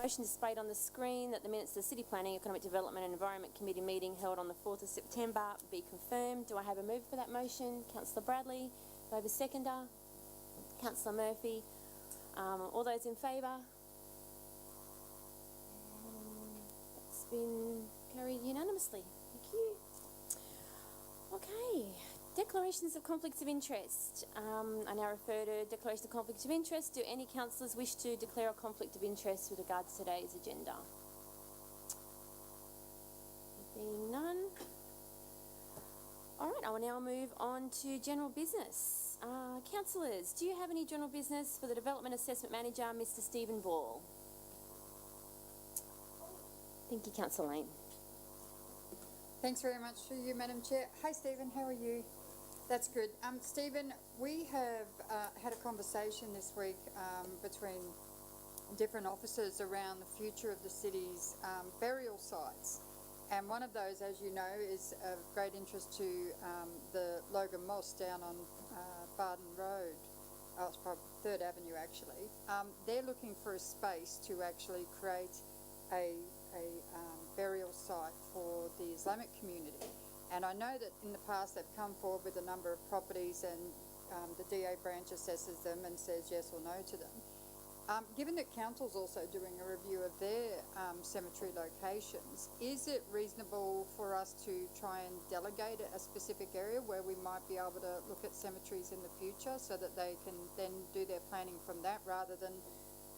Motion displayed on the screen that the minutes of the City Planning, Economic Development and Environment Committee meeting held on the 4th of September be confirmed. Do I have a mover for that motion? Councillor Bradley. Do I have a seconder? Councillor Murphy. All those in favour? That's been carried unanimously. Thank you. Okay. Declarations of conflicts of interest. I now refer to declaration of conflict of interest. Do any councillors wish to declare a conflict of interest with regard to today's agenda? Being none. All right, I will now move on to general business. Councillors, do you have any general business for the Development Assessment Manager, Mr. Stephen Ball? Thank you, Councillor Lane. Thanks very much to you, Madam Chair. Hi, Stephen, how are you? That's good. Stephen, we have had a conversation this week between different officers around the future of the city's burial sites. And one of those, as you know, is of great interest to the Logan Moss down on Barden Road. Oh, it's probably 3rd Avenue, actually. They're looking for a space to actually create a burial site for the Islamic community. And I know that in the past they've come forward with a number of properties and the DA branch assesses them and says yes or no to them. Given that Council's also doing a review of their cemetery locations, is it reasonable for us to try and delegate a specific area where we might be able to look at cemeteries in the future so that they can then do their planning from that rather than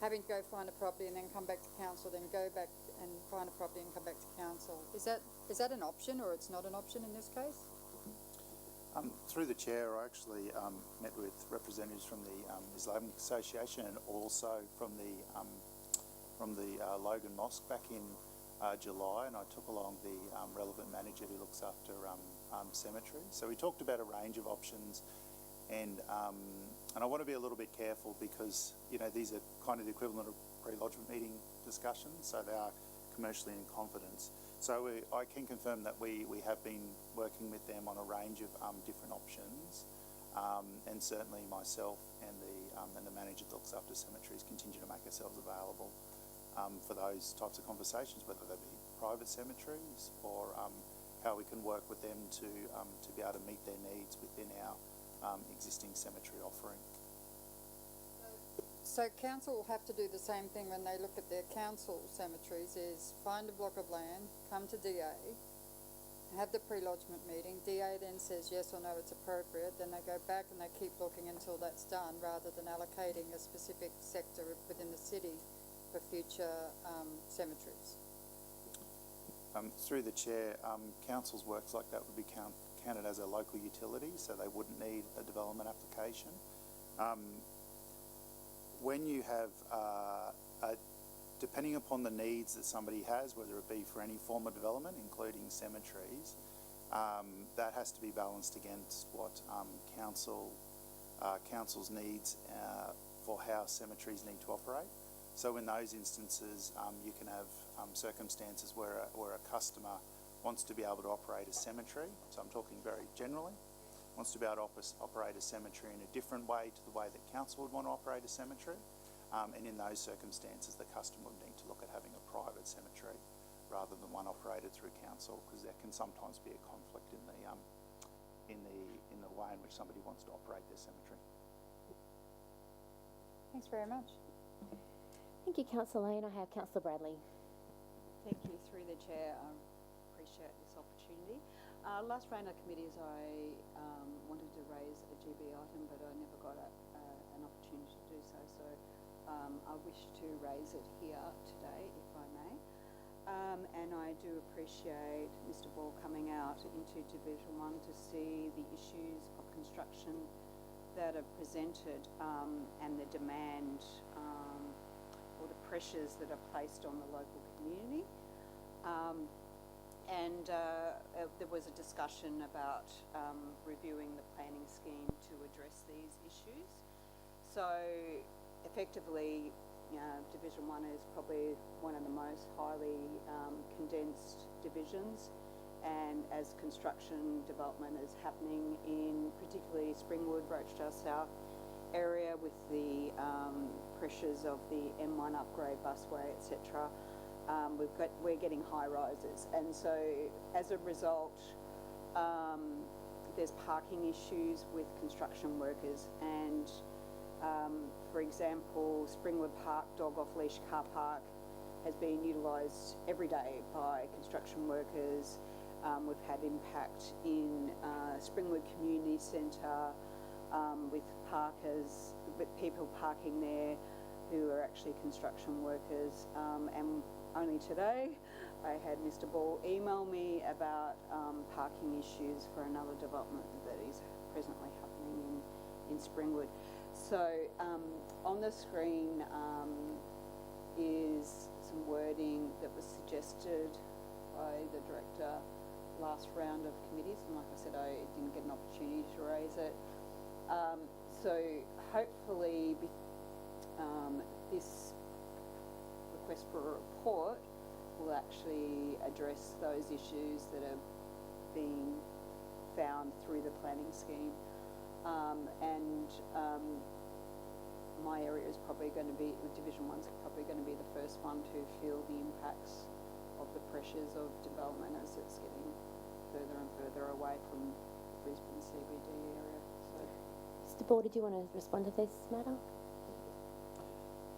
having to go find a property and then come back to Council, then go back and find a property and come back to Council? Is that an option, or it's not an option in this case? Through the chair, I actually met with representatives from the Islamic Association and also from the Logan Mosque back in July, and I took along the relevant manager who looks after cemetery. So we talked about a range of options, and I want to be a little bit careful because these are kind of the equivalent of pre-lodgement meeting discussions, so they are commercially in confidence. So I can confirm that we have been working with them on a range of different options, and certainly myself and the manager that looks after cemeteries continue to make ourselves available for those types of conversations, whether they be private cemeteries or how we can work with them to be able to meet their needs within our existing cemetery offering. So Council will have to do the same thing when they look at their council cemeteries, is find a block of land, come to DA, have the pre-lodgement meeting, DA then says yes or no, it's appropriate, then they go back and they keep looking until that's done rather than allocating a specific sector within the city for future cemeteries. Through the chair, council's works like that would be counted as a local utility, so they wouldn't need a development application. When you have, depending upon the needs that somebody has, whether it be for any form of development, including cemeteries, that has to be balanced against what council's needs for how cemeteries need to operate. So in those instances, you can have circumstances where a customer wants to be able to operate a cemetery, so I'm talking very generally, wants to be able to operate a cemetery in a different way to the way that council would want to operate a cemetery. And in those circumstances, the customer would need to look at having a private cemetery rather than one operated through council, because there can sometimes be a conflict in the way in which somebody wants to operate their cemetery. Thanks very much. Thank you, Councillor Lane. I have Councillor Bradley. Thank you. Through the chair, I appreciate this opportunity. Last round of committees, I wanted to raise a GB item, but I never got an opportunity to do so. So I wish to raise it here today, if I may. And I do appreciate Mr. Ball coming out into Division 1 to see the issues of construction that are presented and the demand or the pressures that are placed on the local community. And there was a discussion about reviewing the planning scheme to address these issues. So effectively, Division 1 is probably one of the most highly condensed divisions, and as construction development is happening in particularly Springwood, Rochdale South area with the pressures of the M1 upgrade busway, etc. We're getting high rises, and so as a result, there's parking issues with construction workers, and for example, Springwood Park dog off leash car park has been utilised every day by construction workers. We've had impact in Springwood Community Centre with parkers, with people parking there who are actually construction workers. And only today I had Mr. Ball email me about parking issues for another development that is presently happening in Springwood. So on the screen is some wording that was suggested by the director last round of committees, and like I said, I didn't get an opportunity to raise it. So hopefully this request for a report will actually address those issues that are being found through the planning scheme. My area is probably going to be, Division 1's probably going to be the first one to feel the impacts of the pressures of development as it's getting further and further away from the Brisbane CBD area. So. Mr. Ball, did you want to respond to this matter?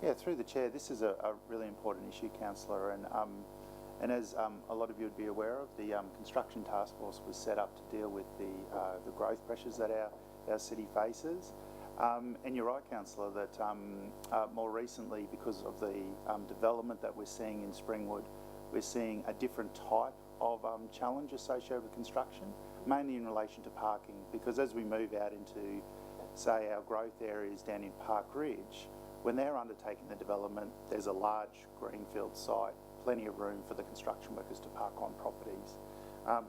Yeah, through the chair, this is a really important issue, councillor, and as a lot of you would be aware of, the construction task force was set up to deal with the growth pressures that our city faces. And you're right, councillor, that more recently, because of the development that we're seeing in Springwood, we're seeing a different type of challenge associated with construction, mainly in relation to parking, because as we move out into, say, our growth areas down in Park Ridge, when they're undertaking the development, there's a large greenfield site, plenty of room for the construction workers to park on properties.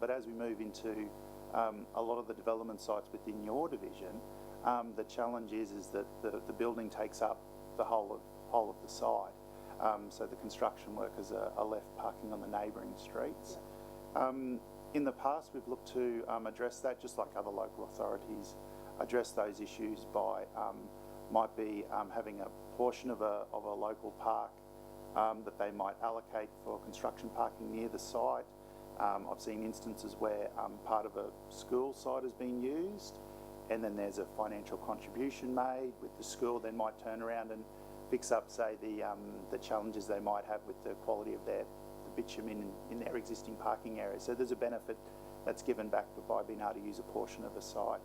But as we move into a lot of the development sites within your division, the challenge is that the building takes up the whole of the site, so the construction workers are left parking on the neighbouring streets. In the past, we've looked to address that, just like other local authorities address those issues by might be having a portion of a local park that they might allocate for construction parking near the site. I've seen instances where part of a school site has been used, and then there's a financial contribution made with the school, then might turn around and fix up, say, the challenges they might have with the quality of the bitumen in their existing parking area. So there's a benefit that's given back by being able to use a portion of a site.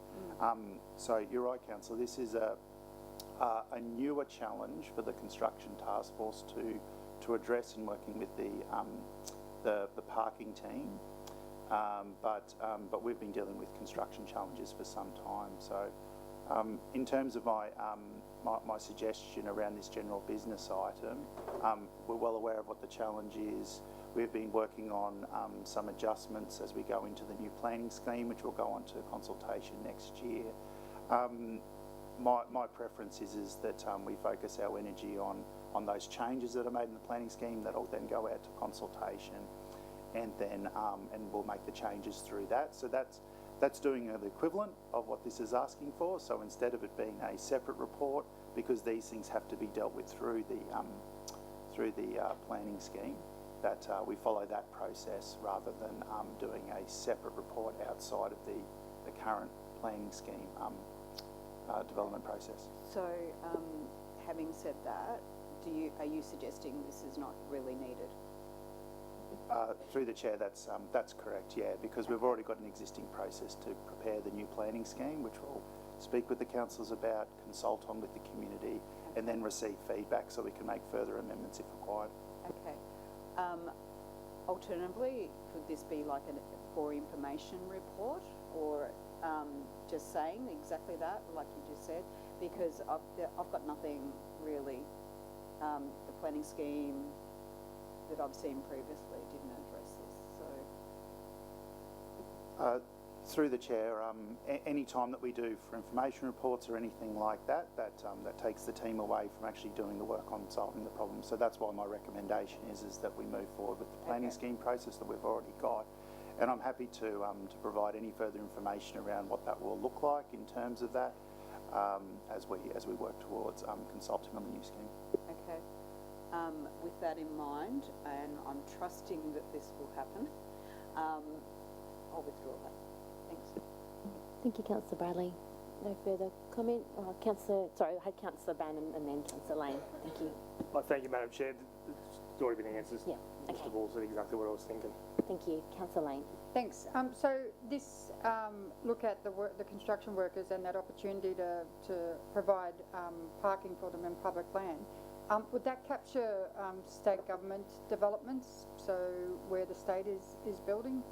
So you're right, councillor, this is a newer challenge for the construction task force to address in working with the parking team. But we've been dealing with construction challenges for some time. So in terms of my suggestion around this general business item, we're well aware of what the challenge is. We've been working on some adjustments as we go into the new planning scheme, which will go on to consultation next year. My preference is that we focus our energy on those changes that are made in the planning scheme that will then go out to consultation, and then and we'll make the changes through that. So that's doing the equivalent of what this is asking for. So instead of it being a separate report, because these things have to be dealt with through the planning scheme, that we follow that process rather than doing a separate report outside of the current planning scheme development process. So, having said that, are you suggesting this is not really needed? Through the chair, that's correct, yeah, because we've already got an existing process to prepare the new planning scheme, which we'll speak with the councillors about, consult on with the community, and then receive feedback so we can make further amendments if required. Okay. Alternatively, could this be like a for information report, or just saying exactly that, like you just said? Because I've got nothing really. The planning scheme that I've seen previously didn't address this, so. Through the chair, any time that we do for information reports or anything like that takes the team away from actually doing the work on solving the problem. So that's why my recommendation is that we move forward with the planning scheme process that we've already got, and I'm happy to provide any further information around what that will look like in terms of that. as we work towards consulting on the new scheme. Okay. With that in mind, and I'm trusting that this will happen, I'll withdraw that. Thanks. Thank you, Councillor Bradley. No further comment? I had Councillor Bannon and then Councillor Lane. Thank you. Well, thank you, Madam Chair. It's already been answered. Yeah, okay. Mr. Ball said exactly what I was thinking. Thank you. Councillor Lane. Thanks. So this look at the construction workers and that opportunity to provide parking for them in public land. Would that capture state government developments? So where the state is building?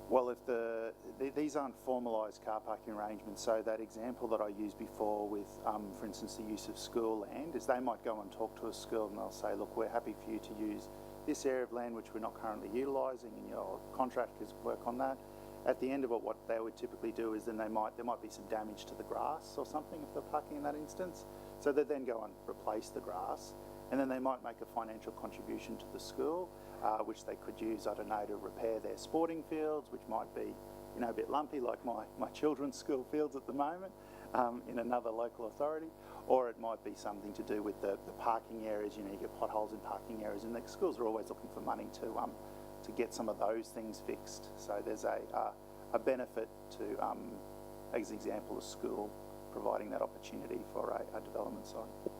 Well, if these aren't formalised car parking arrangements, so that example that I used before with, for instance, the use of school land, is they might go and talk to a school and they'll say, look, we're happy for you to use this area of land which we're not currently utilising, and your contractors work on that. At the end of it, what they would typically do is then there might be some damage to the grass or something if they're parking in that instance. So they then go and replace the grass, and then they might make a financial contribution to the school, which they could use, I don't know, to repair their sporting fields, which might be, you know, a bit lumpy like my children's school fields at the moment in another local authority. Or it might be something to do with the parking areas. You know, you get potholes in parking areas, and the schools are always looking for money to get some of those things fixed. So there's a benefit to, as an example, a school providing that opportunity for a development site.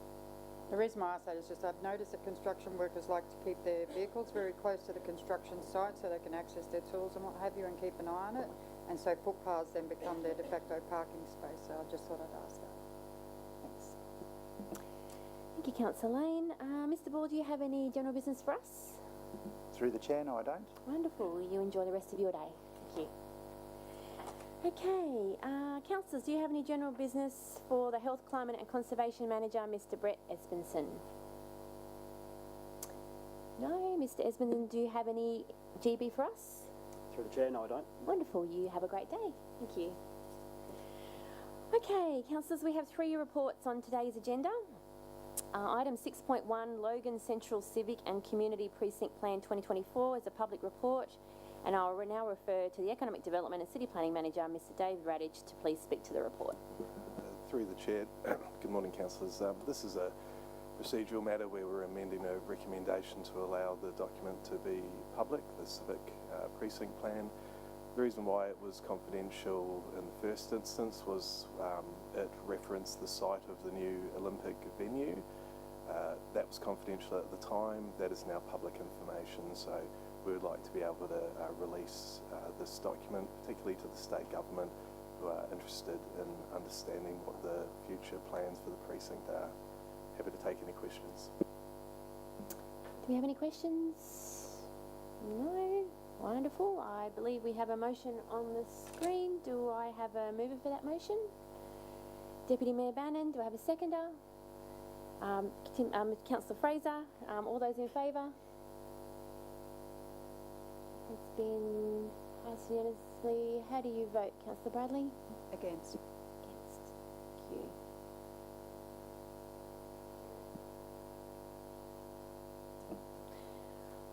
The reason why I say it is just I've noticed that construction workers like to keep their vehicles very close to the construction site so they can access their tools and what have you and keep an eye on it. And so footpaths then become their de facto parking space. So I just thought I'd ask that. Thanks. Thank you, Councillor Lane. Mr. Ball, do you have any general business for us? Through the chair, no I don't. Wonderful. You enjoy the rest of your day. Thank you. Okay, councillors, do you have any general business for the Health, Climate and Conservation Manager, Mr. Brett Espenson? No, Mr. Espenson, do you have any GB for us? Through the chair, no I don't. Wonderful. You have a great day. Thank you. Okay, councillors, we have 3 reports on today's agenda. Item 6.1, Logan Central Civic and Community Precinct Plan 2024 is a public report, and I will now refer to the Economic Development and City Planning Manager, Mr. David Radich, to please speak to the report. Through the chair, good morning, councillors. This is a procedural matter where we're amending a recommendation to allow the document to be public, the Civic Precinct Plan. The reason why it was confidential in the first instance was it referenced the site of the new Olympic venue. That was confidential at the time. That is now public information, so we would like to be able to release this document, particularly to the state government who are interested in understanding what the future plans for the precinct are. Happy to take any questions. Do we have any questions? No? Wonderful. I believe we have a motion on the screen. Do I have a mover for that motion? Deputy Mayor Bannon, do I have a seconder? Councillor Fraser, all those in favour? It's been passed unanimously. How do you vote, Councillor Bradley? Against. Against. Thank you.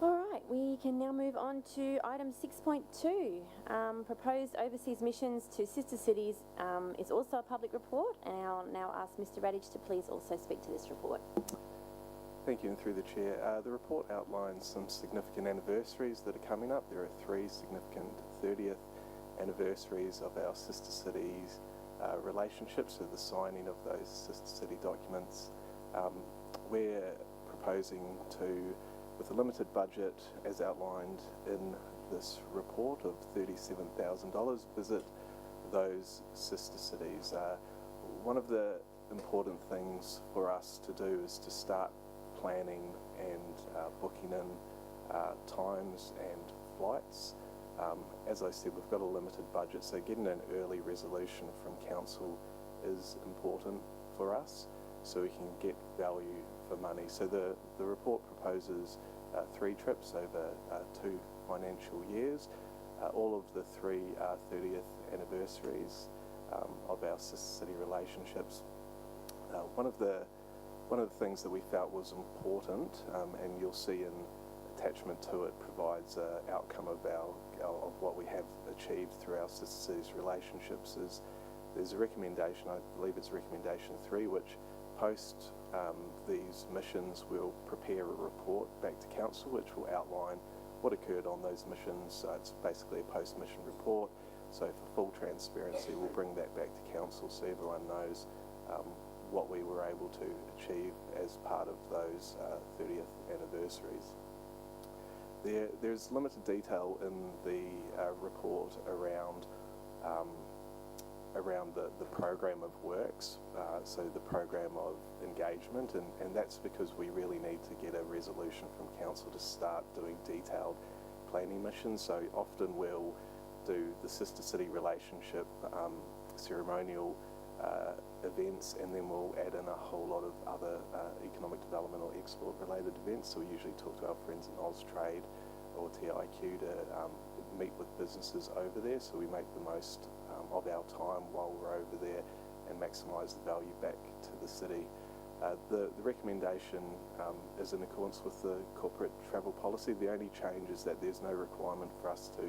Alright, we can now move on to item 6.2. Proposed overseas missions to sister cities is also a public report, and I'll now ask Mr. Radich to please also speak to this report. Thank you, and through the chair, the report outlines some significant anniversaries that are coming up. There are 3 significant 30th anniversaries of our sister cities relationships, so the signing of those sister city documents. We're proposing to, with a limited budget as outlined in this report of $37,000, visit those sister cities. One of the important things for us to do is to start planning and booking in times and flights. As I said, we've got a limited budget, so getting an early resolution from council is important for us so we can get value for money. So the report proposes 3 trips over 2 financial years. All of the 3 30th anniversaries of our sister city relationships. One of the things that we felt was important, and you'll see in attachment to it provides an outcome of what we have achieved through our sister cities relationships. There's a recommendation, I believe it's recommendation 3, which post these missions we'll prepare a report back to council which will outline what occurred on those missions. So it's basically a post-mission report. So for full transparency, we'll bring that back to council so everyone knows what we were able to achieve as part of those 30th anniversaries. There's limited detail in the report around the program of works, so the program of engagement, and that's because we really need to get a resolution from council to start doing detailed planning missions. So often we'll do the sister city relationship ceremonial events, and then we'll add in a whole lot of other economic development or export related events. So we usually talk to our friends in Austrade or TIQ to meet with businesses over there, so we make the most of our time while we're over there and maximise the value back to the city. The recommendation is in accordance with the corporate travel policy. The only change is that there's no requirement for us to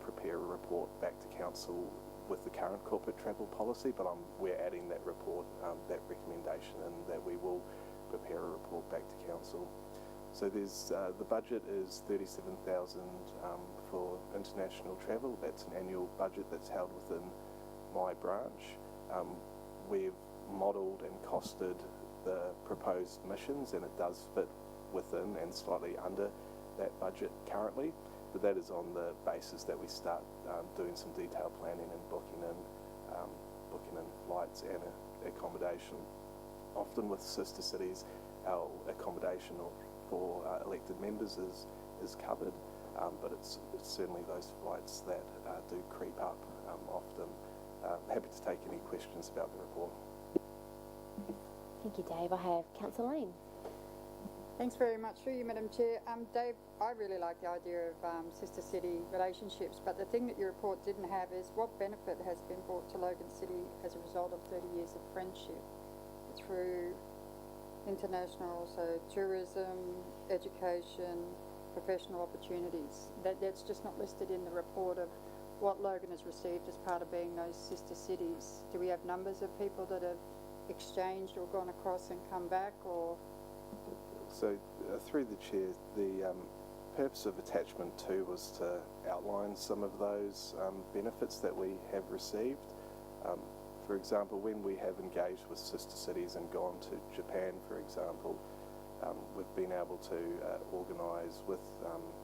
prepare a report back to council with the current corporate travel policy, but we're adding that report, that recommendation, and that we will prepare a report back to council. So there's the budget is $37,000 for international travel. That's an annual budget that's held within my branch. We've modelled and costed the proposed missions, and it does fit within and slightly under that budget currently, but that is on the basis that we start doing some detailed planning and booking in flights and accommodation. Often with sister cities, our accommodation for elected members is covered, but it's certainly those flights that do creep up often. Happy to take any questions about the report. Thank you, Dave. I have Councillor Lane. Thanks very much. Through you, Madam Chair. Dave, I really like the idea of sister city relationships, but the thing that your report didn't have is what benefit has been brought to Logan City as a result of 30 years of friendship through international, so tourism, education, professional opportunities. That's just not listed in the report of what Logan has received as part of being those sister cities. Do we have numbers of people that have exchanged or gone across and come back, or? So through the chair, the purpose of attachment 2 was to outline some of those benefits that we have received. For example, when we have engaged with sister cities and gone to Japan, for example, we've been able to organise with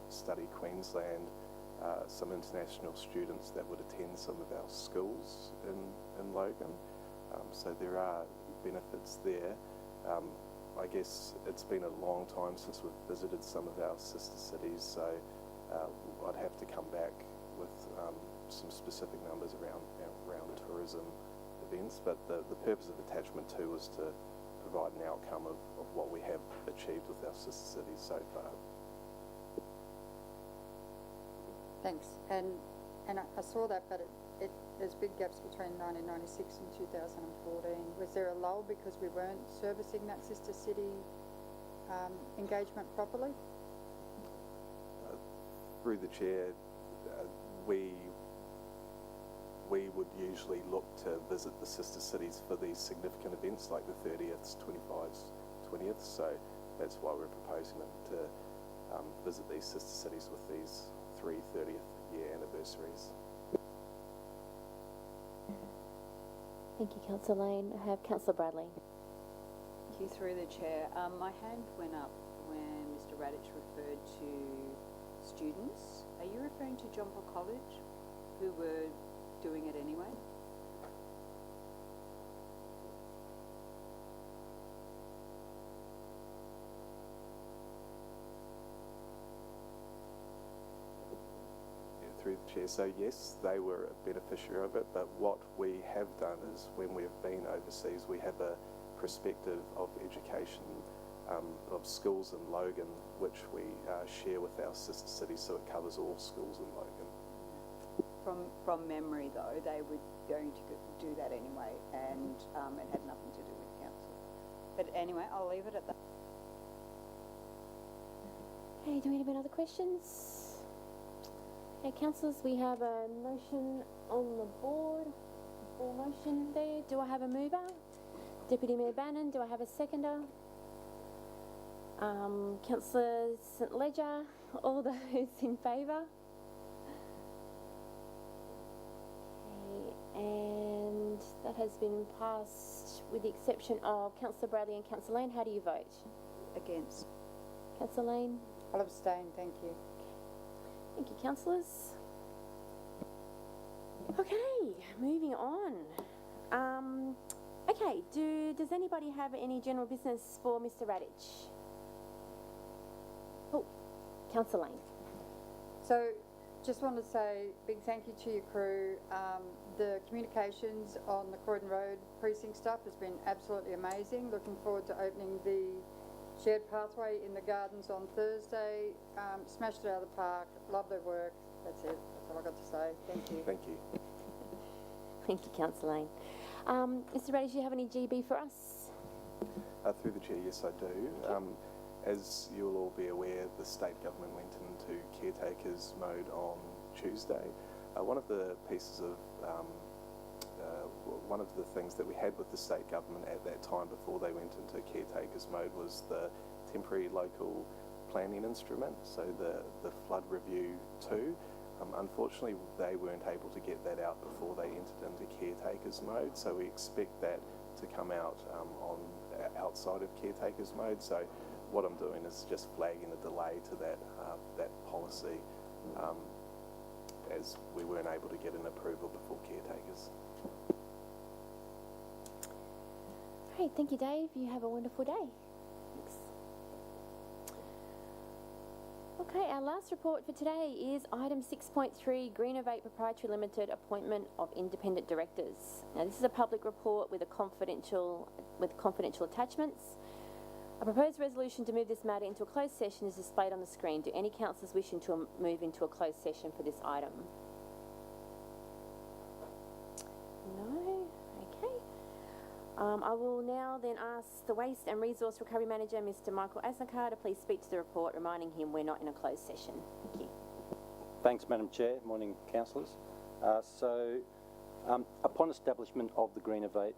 Study Queensland some international students that would attend some of our schools in Logan. So there are benefits there. I guess it's been a long time since we've visited some of our sister cities, so I'd have to come back with some specific numbers around tourism events, but the purpose of attachment 2 was to provide an outcome of what we have achieved with our sister cities so far. Thanks. And I saw that, but there's big gaps between 1996 and 2014. Was there a lull because we weren't servicing that sister city engagement properly? Through the chair, we would usually look to visit the sister cities for these significant events like the 30th, 25th, 20th, so that's why we're proposing them to visit these sister cities with these 3 30th year anniversaries. Thank you, Councillor Lane. I have Councillor Bradley. Thank you, through the chair. My hand went up when Mr. Radich referred to students. Are you referring to John Paul College, who were doing it anyway? Through the chair, so yes, they were a beneficiary of it, but what we have done is when we've been overseas, we have a perspective of education of schools in Logan, which we share with our sister cities, so it covers all schools in Logan. From memory, though, they were going to do that anyway, and it had nothing to do with council. But anyway, I'll leave it at that. Okay, do we have any other questions? Okay, councillors, we have a motion on the board. Full motion there. Do I have a mover? Deputy Mayor Bannon, do I have a seconder? Councillor St Ledger, all those in favour? Okay, and that has been passed with the exception of Councillor Bradley and Councillor Lane. How do you vote? Against. Councillor Lane? I'll abstain, thank you. Thank you, councillors. Okay, moving on. Okay, does anybody have any general business for Mr. Radich? Oh, Councillor Lane. So, just want to say big thank you to your crew. The communications on the Croydon Road precinct stuff has been absolutely amazing. Looking forward to opening the shared pathway in the gardens on Thursday. Smashed it out of the park. Love their work. That's it. That's all I got to say. Thank you. Thank you. Thank you, Councillor Lane. Mr. Radich, do you have any GB for us? Through the chair, yes, I do. As you'll all be aware, the state government went into caretakers mode on Tuesday. One of the pieces of one of the things that we had with the state government at that time before they went into caretakers mode was the temporary local planning instrument, so the flood review 2. Unfortunately, they weren't able to get that out before they entered into caretakers mode, so we expect that to come out on outside of caretakers mode. So what I'm doing is just flagging a delay to that that policy, as we weren't able to get an approval before caretakers. Great, thank you, Dave. You have a wonderful day. Thanks. Okay, our last report for today is item 6.3, Greenovate Proprietary Limited appointment of independent directors. Now, this is a public report with confidential attachments. A proposed resolution to move this matter into a closed session is displayed on the screen. Do any councillors wishing to move into a closed session for this item? No? Okay. I will now then ask the Waste and Resource Recovery Manager, Mr. Michael Asnakar, to please speak to the report, reminding him we're not in a closed session. Thank you. Thanks, Madam Chair. Morning, councillors. Upon establishment of the Greenovate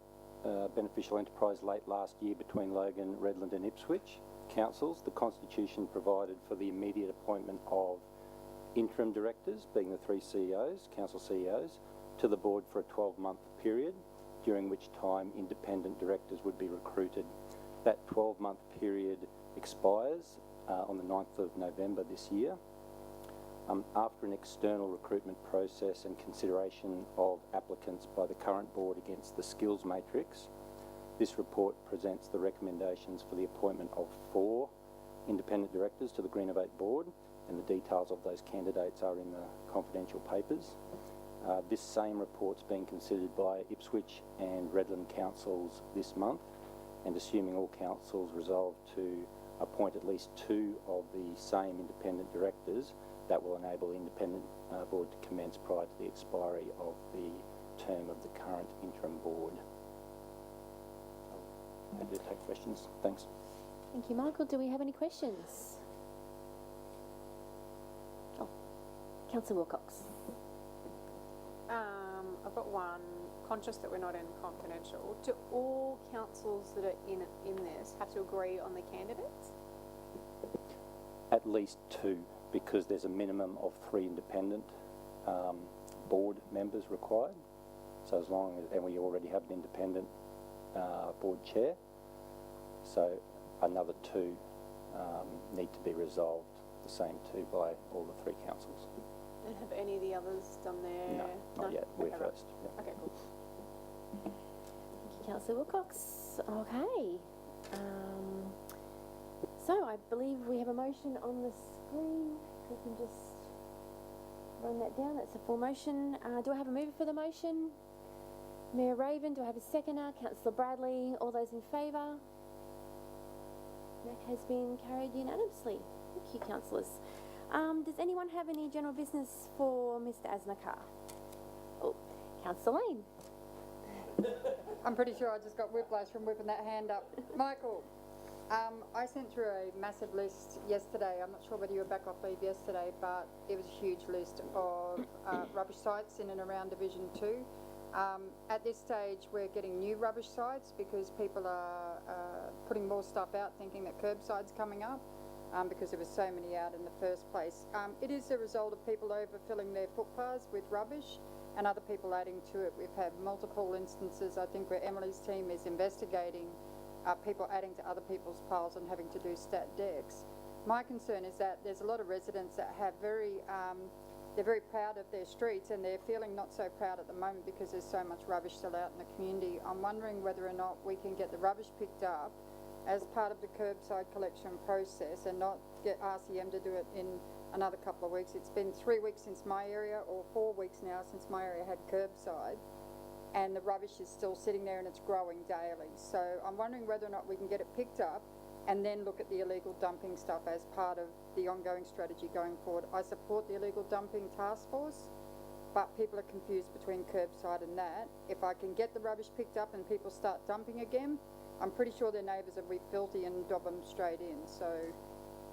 beneficial enterprise late last year between Logan, Redland and Ipswich councils, the Constitution provided for the immediate appointment of interim directors, being the 3 CEOs, council CEOs, to the board for a 12-month period, during which time independent directors would be recruited. That 12-month period expires on the 9th of November this year. After an external recruitment process and consideration of applicants by the current board against the skills matrix, this report presents the recommendations for the appointment of 4 independent directors to the Greenovate board, and the details of those candidates are in the confidential papers. This same report's being considered by Ipswich and Redland councils this month, and assuming all councils resolve to appoint at least 2 of the same independent directors, that will enable the independent board to commence prior to the expiry of the term of the current interim board. I'm happy to take questions. Thanks. Thank you, Michael. Do we have any questions? Oh, Councillor Wilcox. I've got one. Conscious that we're not in confidential. Do all councils that are in this have to agree on the candidates? At least 2, because there's a minimum of 3 independent board members required. So as long as, and we already have an independent board chair, so another 2 need to be resolved, the same 2 by all the 3 councils. And have any of the others done their... No, not yet. We're Okay, first. right. Yeah. Okay, cool. Thank you, Councillor Wilcox. Okay. So I believe we have a motion on the screen. We can just run that down. That's a full motion. Do I have a mover for the motion? Mayor Raven. Do I have a seconder? Councillor Bradley. All those in favour? That has been carried unanimously. Thank you, councillors. Does anyone have any general business for Mr. Asnakar? Oh, Councillor Lane. I'm pretty sure I just got whiplash from whipping that hand up. Michael? I sent through a massive list yesterday. I'm not sure whether you were back off leave yesterday, but it was a huge list of rubbish sites in and around Division 2. At this stage, we're getting new rubbish sites because people are putting more stuff out thinking that curbside's coming up because there were so many out in the first place. It is a result of people overfilling their footpaths with rubbish and other people adding to it. We've had multiple instances, I think, where Emily's team is investigating people adding to other people's piles and having to do stat decks. My concern is that there's a lot of residents that have they're very proud of their streets and they're feeling not so proud at the moment because there's so much rubbish still out in the community. I'm wondering whether or not we can get the rubbish picked up as part of the curbside collection process and not get RCM to do it in another couple of weeks. It's been 3 weeks since my area, or 4 weeks now since my area had curbside, and the rubbish is still sitting there and it's growing daily. So I'm wondering whether or not we can get it picked up and then look at the illegal dumping stuff as part of the ongoing strategy going forward. I support the illegal dumping task force, but people are confused between curbside and that. If I can get the rubbish picked up and people start dumping again, I'm pretty sure their neighbours will be filthy and dob them straight in. So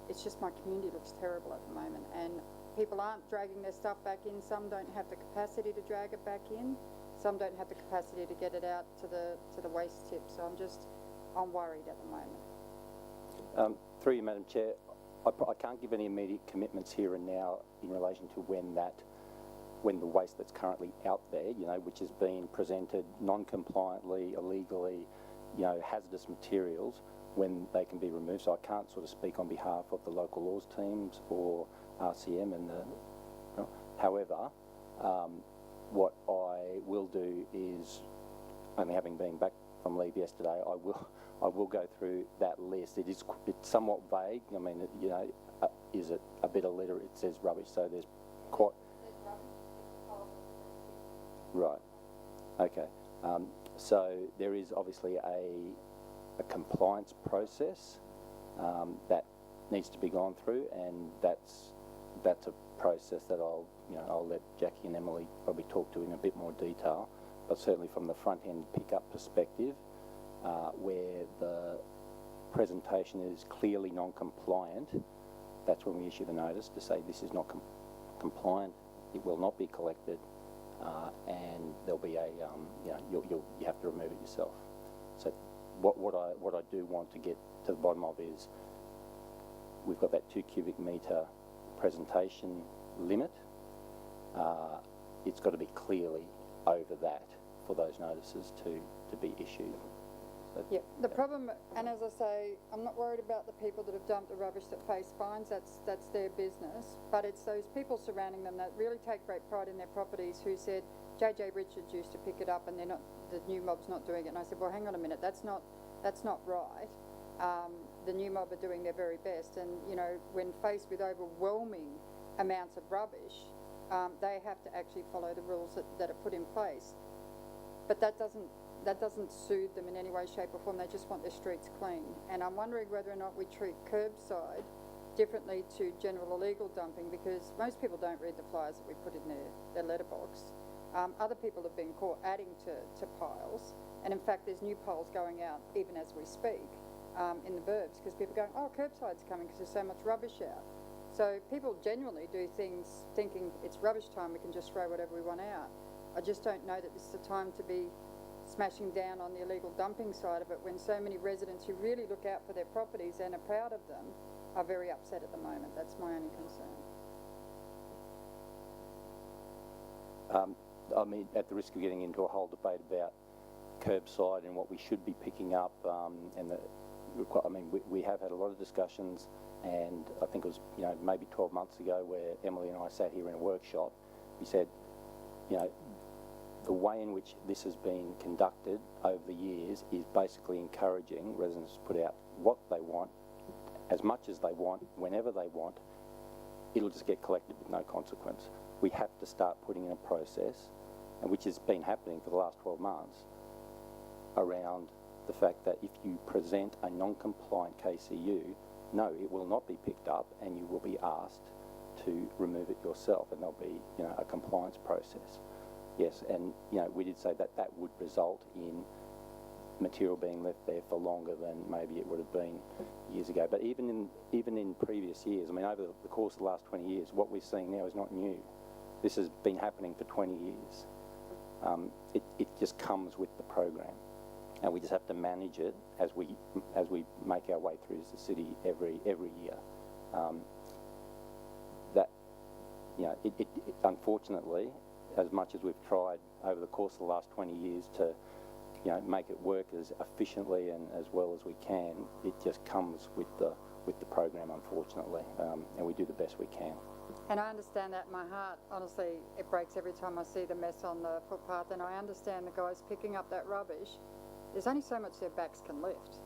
it's just my community looks terrible at the moment, and people aren't dragging their stuff back in. Some don't have the capacity to drag it back in. Some don't have the capacity to get it out to the waste tip. So I'm worried at the moment. Through you, Madam Chair, I can't give any immediate commitments here and now in relation to when the waste that's currently out there, which has been presented non-compliantly, illegally, hazardous materials, when they can be removed. So I can't sort of speak on behalf of the local laws teams or RCM and however, what I will do is, only having been back from leave yesterday, I will go through that list. It's somewhat vague. I mean, is it a bit of litter? It says rubbish, so there's quite. Right. Okay. So there is obviously a compliance process that needs to be gone through, and that's a process that I'll let Jackie and Emily probably talk to in a bit more detail. But certainly from the front end pickup perspective, where the presentation is clearly non-compliant, that's when we issue the notice to say this is not compliant, it will not be collected, and there'll be a you have to remove it yourself. So what I do want to get to the bottom of is we've got that 2 cubic metre presentation limit. It's got to be clearly over that for those notices to be issued. So, yeah, the problem, and as I say, I'm not worried about the people that have dumped the rubbish that face fines. That's their business. But it's those people surrounding them that really take great pride in their properties who said, JJ Richards used to pick it up and the new mob's not doing it. And I said, well, hang on a minute, that's not right. The new mob are doing their very best, and when faced with overwhelming amounts of rubbish, they have to actually follow the rules that are put in place. But that doesn't soothe them in any way, shape or form. They just want their streets clean. And I'm wondering whether or not we treat curbside differently to general illegal dumping, because most people don't read the flyers that we put in their letterbox. Other people have been caught adding to piles, and in fact there's new piles going out even as we speak in the burbs, because people are going, oh, curbside's coming because there's so much rubbish out. So people genuinely do things thinking it's rubbish time, we can just throw whatever we want out. I just don't know that this is the time to be smashing down on the illegal dumping side of it when so many residents who really look out for their properties and are proud of them are very upset at the moment. That's my only concern. I mean, at the risk of getting into a whole debate about curbside and what we should be picking up, we have had a lot of discussions, and I think it was maybe 12 months ago where Emily and I sat here in a workshop. We said, the way in which this has been conducted over the years is basically encouraging residents to put out what they want, as much as they want, whenever they want. It'll just get collected with no consequence. We have to start putting in a process, and which has been happening for the last 12 months, around the fact that if you present a non-compliant KCU, no, it will not be picked up, and you will be asked to remove it yourself, and there'll be a compliance process. Yes, and we did say that would result in material being left there for longer than maybe it would have been years ago. But even in previous years, I mean, over the course of the last 20 years, what we're seeing now is not new. This has been happening for 20 years. It just comes with the program, and we just have to manage it as we make our way through the city every year. That, you know, it unfortunately, as much as we've tried over the course of the last 20 years to, you know, make it work as efficiently and as well as we can, it just comes with the program, unfortunately, and we do the best we can. And I understand that. My heart, honestly, it breaks every time I see the mess on the footpath, and I understand the guys picking up that rubbish. There's only so much their backs can lift.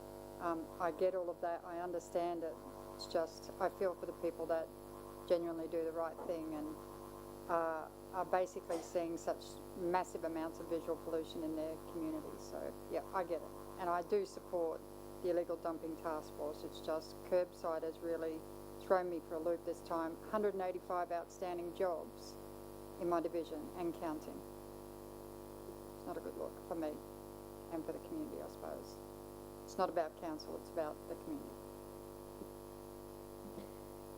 I get all of that. I understand it. It's just, I feel for the people that genuinely do the right thing and are basically seeing such massive amounts of visual pollution in their community. So, yeah, I get it. And I do support the illegal dumping task force. It's just curbside has really thrown me for a loop this time. 185 outstanding jobs in my division and counting. It's not a good look for me and for the community, I suppose. It's not about council, it's about the community.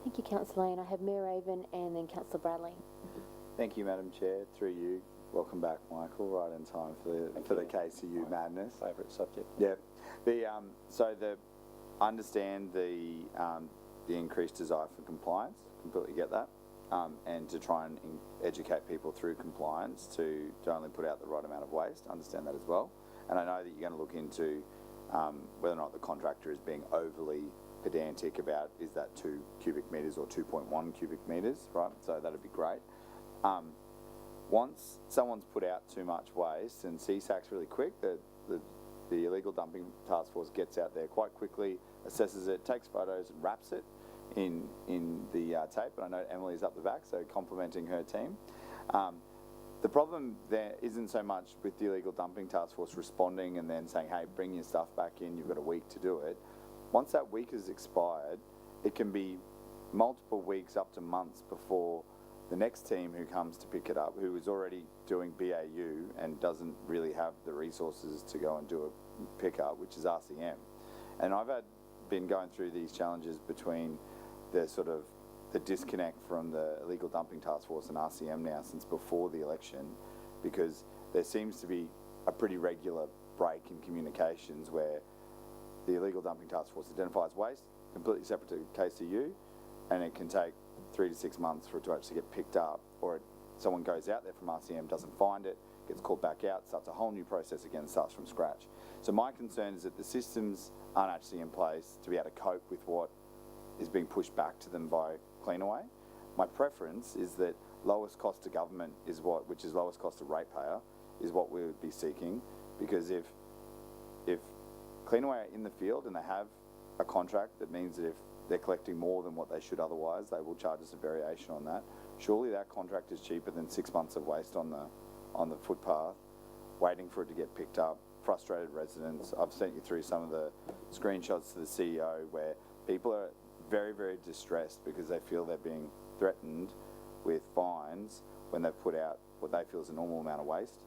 Thank you, Councillor Lane. I have Mayor Raven and then Councillor Bradley. Thank you, Madam Chair. Through you, welcome back, Michael. Right in time for the KCU madness. Favourite subject. Yeah. I understand the increased desire for compliance. Completely get that. And to try and educate people through compliance to only put out the right amount of waste. Understand that as well. And I know that you're going to look into whether or not the contractor is being overly pedantic about is that 2 cubic metres or 2.1 cubic metres, right? So that'd be great. Once someone's put out too much waste, and CSAC's really quick, the illegal dumping task force gets out there quite quickly, assesses it, takes photos and wraps it in the tape. And I know Emily's up the back, so complimenting her team. The problem there isn't so much with the illegal dumping task force responding and then saying, hey, bring your stuff back in, you've got a week to do it. Once that week has expired, it can be multiple weeks up to months before the next team who comes to pick it up, who is already doing BAU and doesn't really have the resources to go and do a pickup, which is RCM. And I've been going through these challenges between the disconnect from the illegal dumping task force and RCM now since before the election, because there seems to be a pretty regular break in communications where the illegal dumping task force identifies waste, completely separate to KCU, and it can take 3 to 6 months for it to actually get picked up, or someone goes out there from RCM, doesn't find it, gets called back out, starts a whole new process again, starts from scratch. So my concern is that the systems aren't actually in place to be able to cope with what is being pushed back to them by Cleanaway. My preference is that lowest cost to government is which is lowest cost to ratepayer, is what we would be seeking, because if Cleanaway are in the field and they have a contract that means that if they're collecting more than what they should otherwise, they will charge us a variation on that. Surely that contract is cheaper than 6 months of waste on the footpath, waiting for it to get picked up. Frustrated residents. I've sent you through some of the screenshots to the CEO where people are very, very distressed because they feel they're being threatened with fines when they've put out what they feel is a normal amount of waste.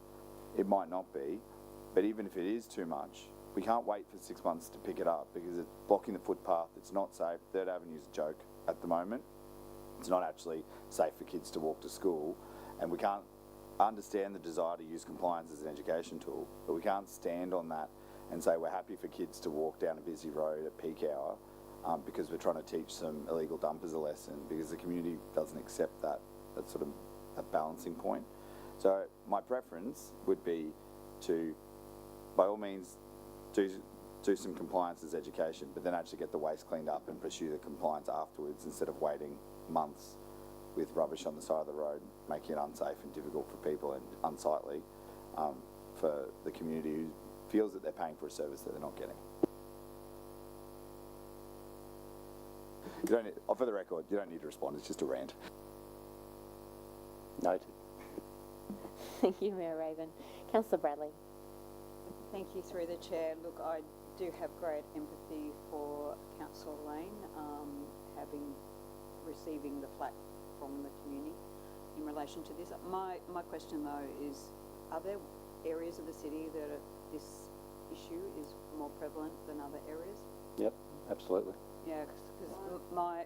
It might not be, but even if it is too much, we can't wait for 6 months to pick it up because it's blocking the footpath. It's not safe. Third Avenue's a joke at the moment. It's not actually safe for kids to walk to school, and we can't understand the desire to use compliance as an education tool, but we can't stand on that and say we're happy for kids to walk down a busy road at peak hour because we're trying to teach some illegal dumpers a lesson, because the community doesn't accept that sort of a balancing point. So my preference would be to, by all means, do some compliance as education, but then actually get the waste cleaned up and pursue the compliance afterwards instead of waiting months with rubbish on the side of the road, making it unsafe and difficult for people and unsightly for the community who feels that they're paying for a service that they're not getting. You don't need, for the record, you don't need to respond, it's just a rant. Noted. Thank you, Mayor Raven. Councillor Bradley. Thank you through the chair. Look, I do have great empathy for Councillor Lane, receiving the flack from the community in relation to this. My question though is, are there areas of the city that this issue is more prevalent than other areas. Yep, absolutely. Yeah, because my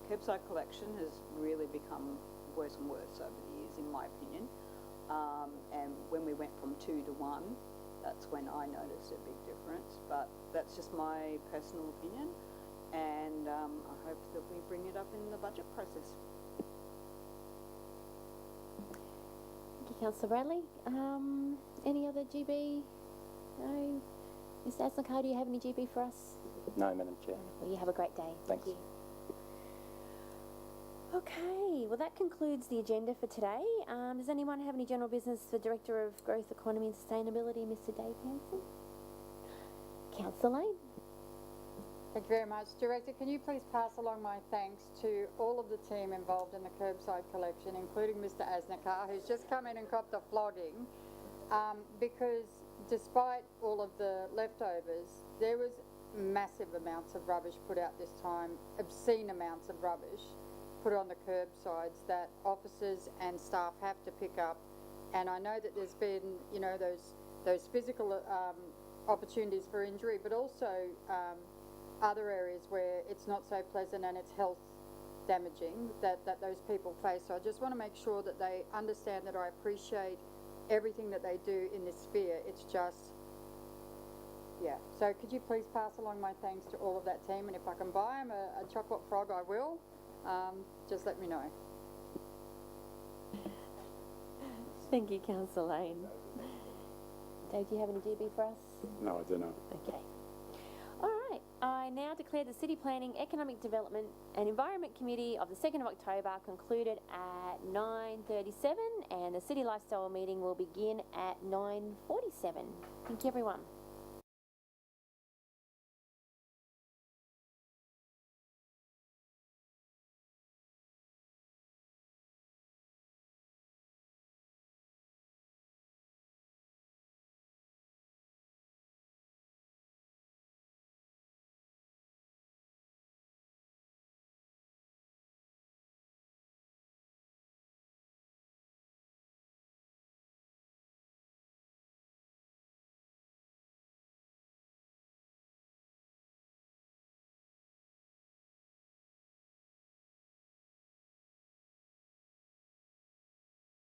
curbside collection has really become worse and worse over the years, in my opinion. And when we went from 2 to 1, that's when I noticed a big difference. But that's just my personal opinion, and I hope that we bring it up in the budget process. Thank you, Councillor Bradley. Any other GB? No? Mr Asnakar, do you have any GB for us? No, Madam Chair. Well, you have a great day. Thanks. Thank you. Okay, well that concludes the agenda for today. Does anyone have any general business for Director of Growth, Economy and Sustainability, Mr Dave Hanson? Councillor Lane? Thank you very much. Director, can you please pass along my thanks to all of the team involved in the curbside collection, including Mr Asnakar, who's just come in and copped a flogging, because despite all of the leftovers, there was massive amounts of rubbish put out this time, obscene amounts of rubbish put on the curbsides that officers and staff have to pick up. And I know that there's been, you know, those physical opportunities for injury, but also other areas where it's not so pleasant and it's health damaging that those people face. So I just want to make sure that they understand that I appreciate everything that they do in this sphere. It's just, yeah. So could you please pass along my thanks to all of that team, and if I can buy them a chocolate frog, I will. Just let me know. Thank you, Councillor Lane. Dave, do you have any GB for us? No, I do not. Okay. All right. I now declare the City Planning, Economic Development and Environment Committee of the 2nd of October concluded at 9:37, and the City Lifestyle meeting will begin at 9:47. Thank you, everyone.